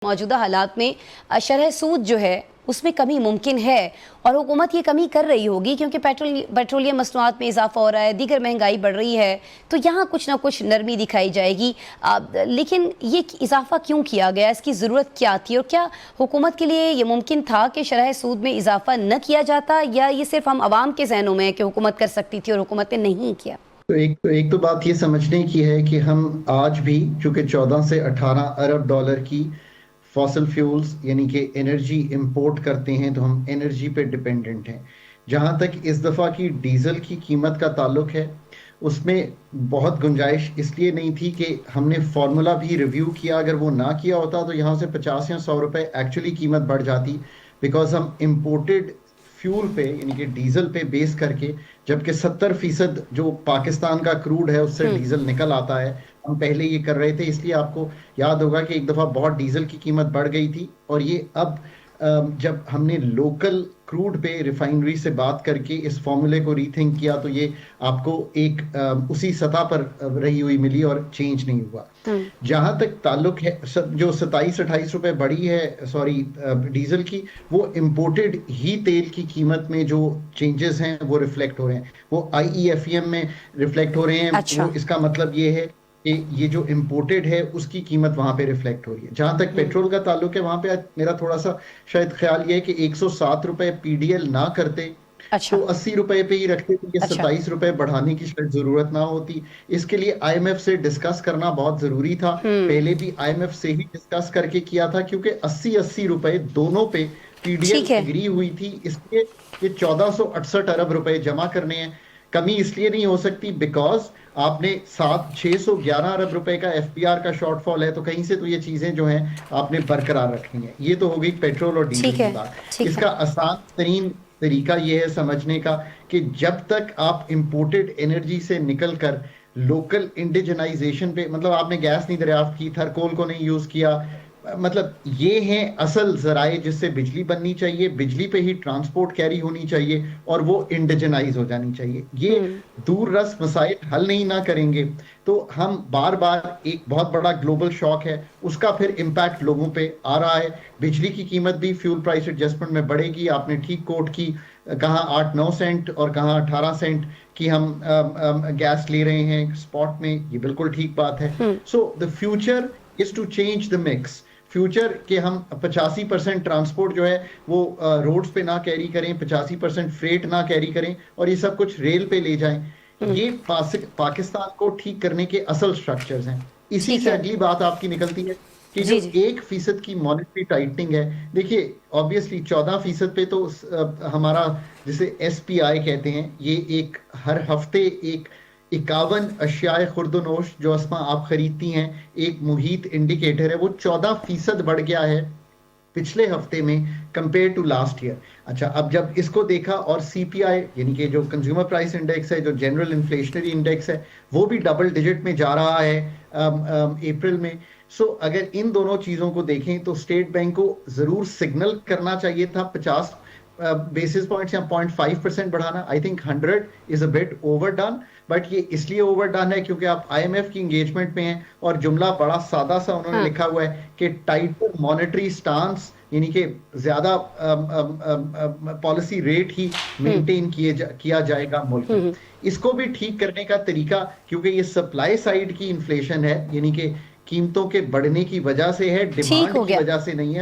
मौजूदा हालात में शरह सूद जो है उसमें कमी मुमकिन है और हुकूमत ये कमी कर रही होगी क्योंकि पेट्रोलियम मसनूआत में इजाफा हो रहा है, दीगर महंगाई बढ़ रही है, तो यहाँ कुछ ना कुछ नरमी दिखाई जाएगी। लेकिन ये इजाफा क्यों किया गया, इसकी ज़रूरत क्या थी और क्या हुकूमत के लिए ये मुमकिन था कि शरह सूद में इजाफा न किया जाता, या ये सिर्फ हम आवाम के जहनों में है कि हुकूमत कर सकती थी और हुकूमत ने नहीं किया? तो एक तो बात ये समझने की है कि हम आज भी चूंकि 14 से 18 अरब डॉलर की फॉसिल फ्यूल्स यानी कि एनर्जी इंपोर्ट करते हैं, तो हम एनर्जी पे डिपेंडेंट हैं। जहां तक इस दफ़ा की डीजल की कीमत का ताल्लुक है, उसमें बहुत गुंजाइश इसलिए नहीं थी कि हमने फार्मूला भी रिव्यू किया। अगर वो ना किया होता तो यहाँ से 50 या 100 रुपए एक्चुअली कीमत बढ़ जाती, बिकॉज हम इम्पोर्टेड फ्यूल पे यानी कि डीजल पे बेस करके, जबकि 70% जो पाकिस्तान का क्रूड है उससे डीजल निकल आता है, हम पहले ये कर रहे थे। इसलिए आपको याद होगा कि एक दफा बहुत डीजल की कीमत बढ़ गई थी, और ये अब जब हमने लोकल क्रूड पे रिफाइनरी से बात करके इस फॉर्मूले को रीथिंक किया, तो ये आपको एक उसी सतह पर रही हुई मिली और चेंज नहीं हुआ। जहां तक ताल्लुक है जो 27-28 रुपए बढ़ी है डीजल की, वो इंपोर्टेड ही तेल की कीमत में जो चेंजेस हैं वो रिफ्लेक्ट हो रहे हैं, वो IEFEM में रिफ्लेक्ट हो रहे हैं। अच्छा। वो इसका मतलब ये है कि ये जो इम्पोर्टेड है उसकी कीमत वहां पे रिफ्लेक्ट हो रही है। जहां तक पेट्रोल का ताल्लुक है, वहां पे मेरा थोड़ा सा शायद ख्याल ये है कि 107 रुपए PDL ना करते, अच्छा। तो 80 रुपए पे ही रखते, तो ये अच्छा। 27 रुपए बढ़ाने की शायद जरूरत ना होती। इसके लिए IMF से डिस्कस करना बहुत जरूरी था। पहले भी IMF से ही डिस्कस करके किया था, क्योंकि 80-80 रुपए दोनों पे PDL एग्री हुई थी। इसलिए ये 1468 अरब रुपए जमा करने हैं। कमी इसलिए नहीं हो सकती बिकॉज आपने 611 अरब रुपए का FPR का शॉर्टफॉल है, तो कहीं से तो ये चीजें जो हैं आपने बरकरार रखनी है। ये तो हो गई पेट्रोल और डीजल की बात। इसका आसान तरीन तरीका ये है समझने का कि जब तक आप इंपोर्टेड एनर्जी से निकलकर लोकल इंडिजनाइजेशन पे, मतलब आपने गैस नहीं दरियाफ्त की, थर्कोल को नहीं यूज किया, मतलब ये हैं असल जराए जिससे बिजली बननी चाहिए, बिजली पे ही ट्रांसपोर्ट कैरी होनी चाहिए और वो इंडिजनाइज हो जानी चाहिए। ये दूर रस मसाइल हल नहीं ना करेंगे तो हम बार बार, एक बहुत बड़ा ग्लोबल शॉक है, उसका फिर इम्पैक्ट लोगों पे आ रहा है। बिजली की कीमत भी फ्यूल प्राइस एडजस्टमेंट में बढ़ेगी। आपने ठीक कोट की, कहाँ 8-9 सेंट और कहाँ 18 सेंट की हम गैस ले रहे हैं स्पॉट में, ये बिल्कुल ठीक बात है। So the future is to change the mix. Future के हम 85% ट्रांसपोर्ट जो है वो रोड्स पे ना कैरी करें, 85% फ्रेट ना कैरी करें, और ये सब कुछ रेल पे ले जाएं। ये पाकिस्तान को ठीक करने के असल स्ट्रक्चर्स हैं। इसी से अगली बात आपकी निकलती है कि जो 1% की मॉनेटरी टाइटनिंग है। देखिए ऑब्वियसली 14% पे तो हमारा जिसे SPI कहते हैं, ये एक हर हफ्ते एक 51 अशियाए खुर्दनोश जो अस्मा आप खरीदती हैं, एक मुहीत इंडिकेटर है, वो 14% बढ़ गया है पिछले हफ्ते में कंपेयर टू लास्ट ईयर। अच्छा, अब जब इसको देखा और CPI यानी कि जो कंज्यूमर प्राइस इंडेक्स है, जो जनरल इन्फ्लेशनरी इंडेक्स है, वो भी डबल डिजिट में जा रहा है अप्रैल में। सो अगर इन दोनों चीजों को देखें तो स्टेट बैंक को जरूर सिग्नल करना चाहिए था 50 बेसिस पॉइंट्स या 0.5% बढ़ाना। I think 100 is a bit overdone, but ये इसलिए ओवरडन है क्योंकि आप IMF की एंगेजमेंट में हैं और जुमला बड़ा सादा सा उन्होंने लिखा हुआ है कि टाइटर मॉनेटरी स्टांस, यानी कि ज्यादा पॉलिसी रेट ही मेंटेन किया जाएगा मुल्क में। इसको भी ठीक करने का तरीका, क्योंकि ये सप्लाई साइड की इन्फ्लेशन है, यानी कि कीमतों के बढ़ने की वजह से है, डिमांड की वजह से नहीं है।